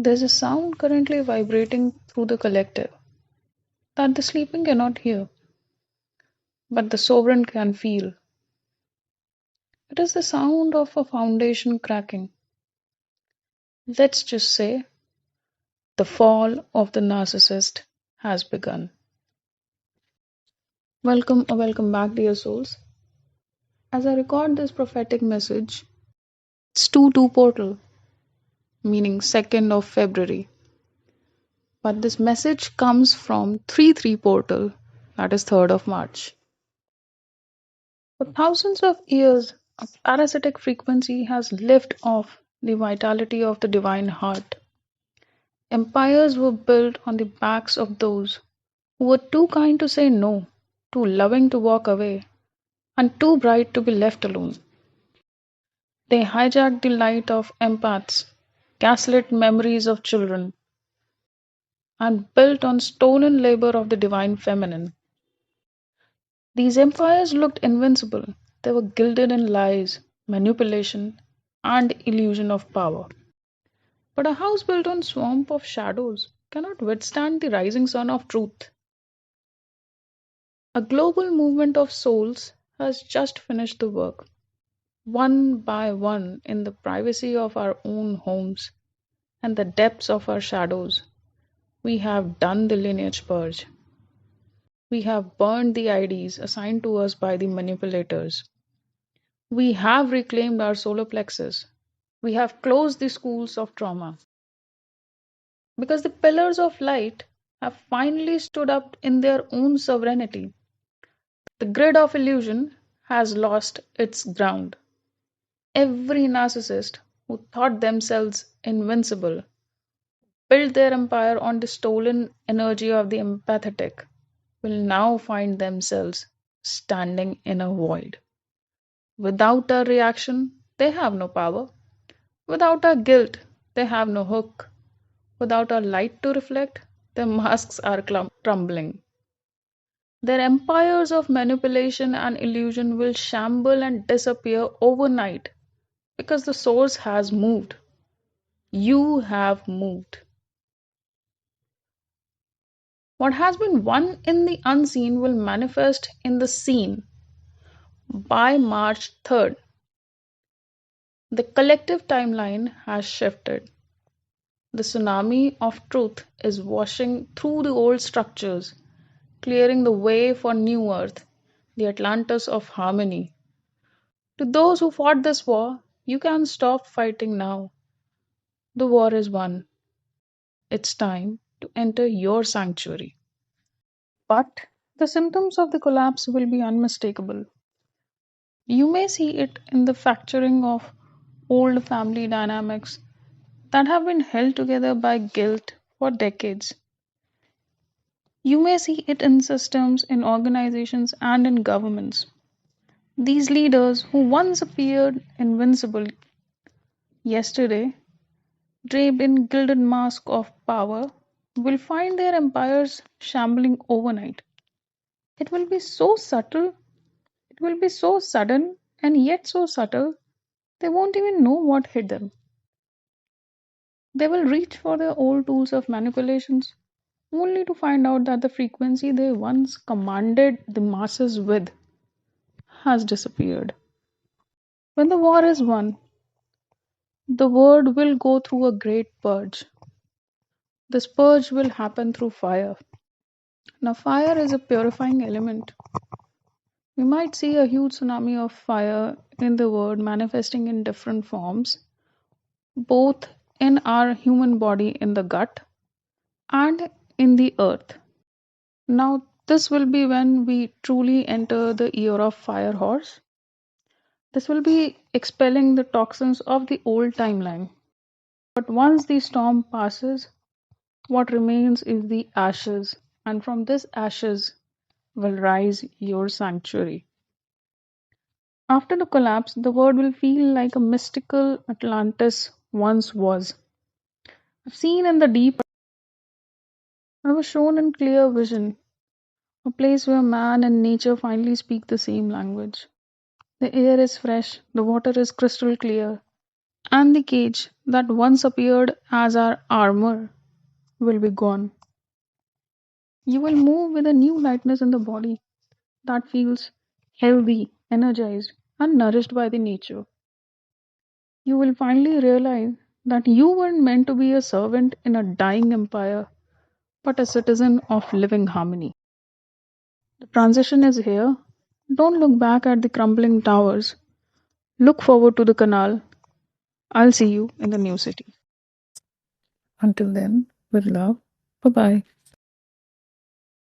There's a sound currently vibrating through the collective that the sleeping cannot hear, but the sovereign can feel. It is the sound of a foundation cracking. Let's just say the fall of the narcissist has begun. Welcome back, dear souls. As I record this prophetic message, it's 2-2 portal, meaning 2nd of February. But this message comes from 3-3 portal, that is 3rd of March. For thousands of years, a parasitic frequency has lived off the vitality of the divine heart. Empires were built on the backs of those who were too kind to say no, too loving to walk away, and too bright to be left alone. They hijacked the light of empaths, gaslit memories of children, and built on stolen labor of the divine feminine. These empires looked invincible. They were gilded in lies, manipulation, and illusion of power. But a house built on swamp of shadows cannot withstand the rising sun of truth. A global movement of souls has just finished the work, one by one, in the privacy of our own homes and the depths of our shadows. We have done the lineage purge. We have burned the IDs assigned to us by the manipulators. We have reclaimed our solar plexus. We have closed the schools of trauma. Because the pillars of light have finally stood up in their own sovereignty. The grid of illusion has lost its ground. Every narcissist who thought themselves invincible built their empire on the stolen energy of the empathetic will now find themselves standing in a void. Without our reaction, they have no power. Without our guilt, they have no hook. Without our light to reflect, their masks are crumbling. Their empires of manipulation and illusion will shamble and disappear overnight because the source has moved. You have moved. What has been won in the unseen will manifest in the seen by March 3rd. The collective timeline has shifted. The tsunami of truth is washing through the old structures, clearing the way for new earth, the Atlantis of harmony. To those who fought this war, you can stop fighting now. The war is won. It's time to enter your sanctuary. But the symptoms of the collapse will be unmistakable. You may see it in the fracturing of old family dynamics that have been held together by guilt for decades. You may see it in systems, in organizations, and in governments. These leaders who once appeared invincible yesterday, draped in gilded mask of power, will find their empires shambling overnight. It will be so subtle, it will be so sudden, and yet so subtle, they won't even know what hit them. They will reach for their old tools of manipulations, only to find out that the frequency they once commanded the masses with has disappeared. When the war is won, the world will go through a great purge. This purge will happen through fire. Now, fire is a purifying element. We might see a huge tsunami of fire in the world manifesting in different forms, both in our human body in the gut and in the earth. Now, this will be when we truly enter the year of fire horse. This will be expelling the toxins of the old timeline. But once the storm passes, what remains is the ashes, and from this ashes will rise your sanctuary. After the collapse, the world will feel like a mystical Atlantis once was. I've seen in the deep, I was shown in clear vision, a place where man and nature finally speak the same language. The air is fresh, the water is crystal clear, And the cage that once appeared as our armor will be gone. You will move with a new lightness in the body that feels healthy, energized, and nourished by the nature. You will finally realize that you weren't meant to be a servant in a dying empire, but a citizen of living harmony. The transition is here. Don't look back at the crumbling towers. Look forward to the canal. I'll see you in the new city. Until then, with love, bye bye.